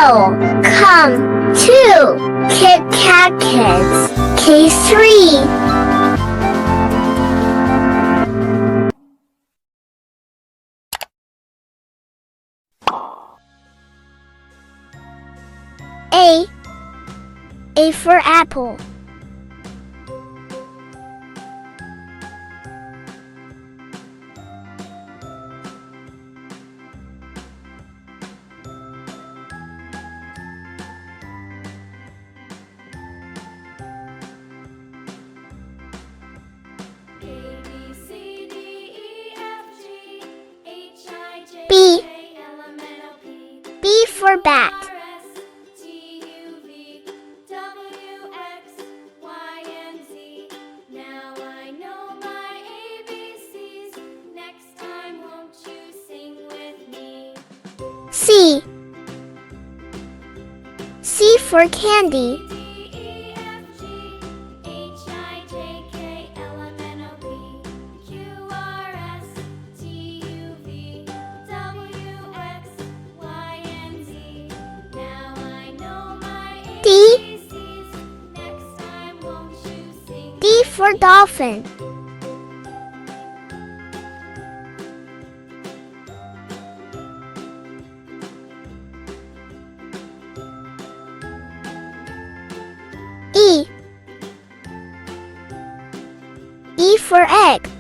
L. Come to Kit Kat Kids K3. A for apple. B for bat. C for candy. D for dolphin. E for egg.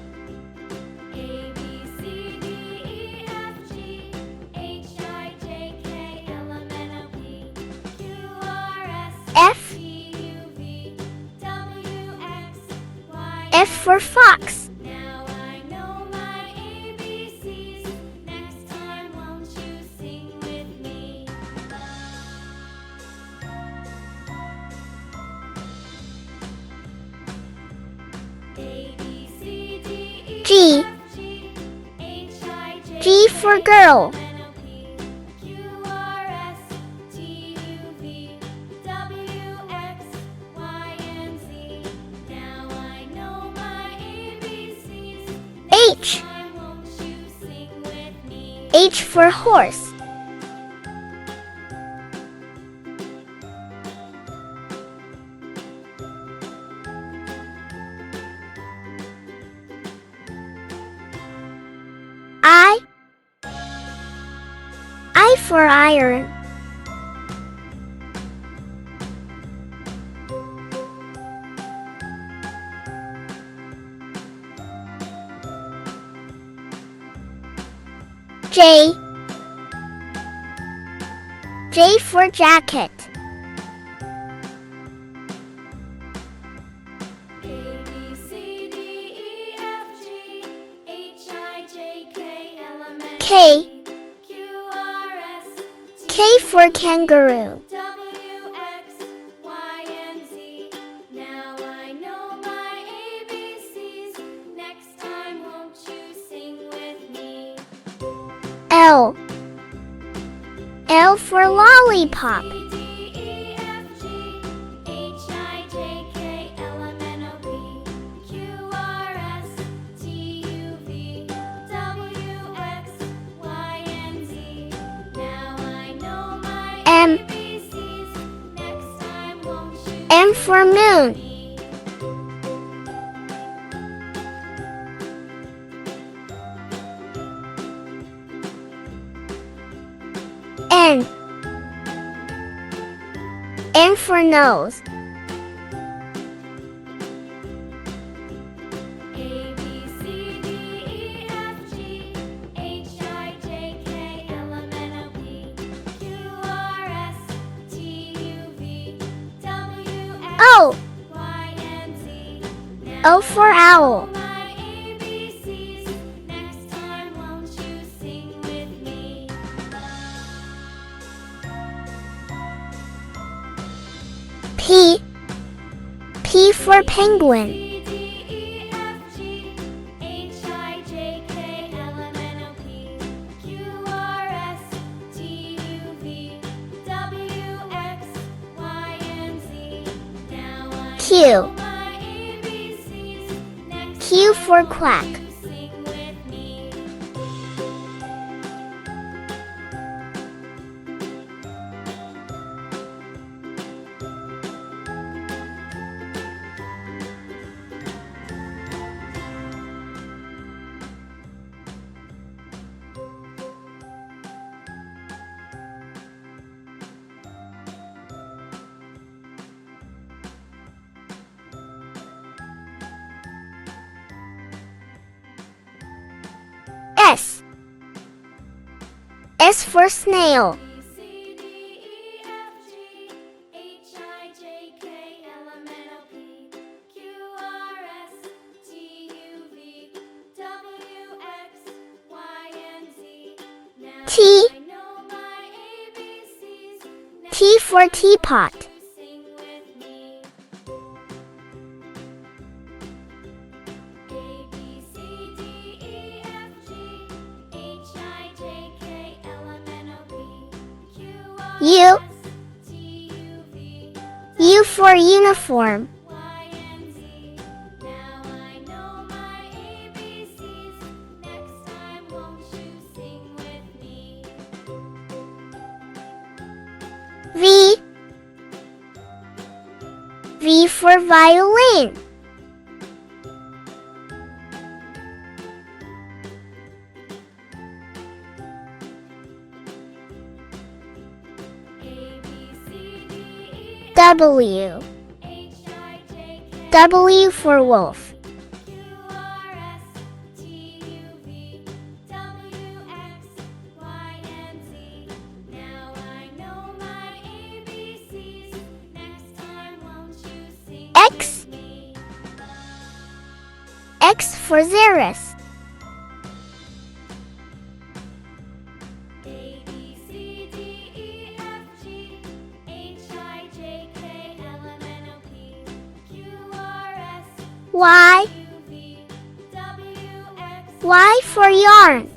F for fox. G for girl. H for horse. I for iron. J for jacket. K for kangaroo. L for lollipop. M for moon. N for nose. O for owl. P for penguin. Q for quack. S for snail. T. T for teapot. U. U for uniform. V. V for violin. W. W for wolf. X. X for Xerus. Y. Y for yarn.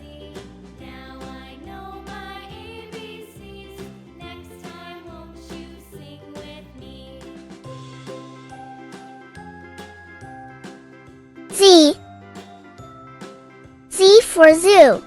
Z. Z for zoo.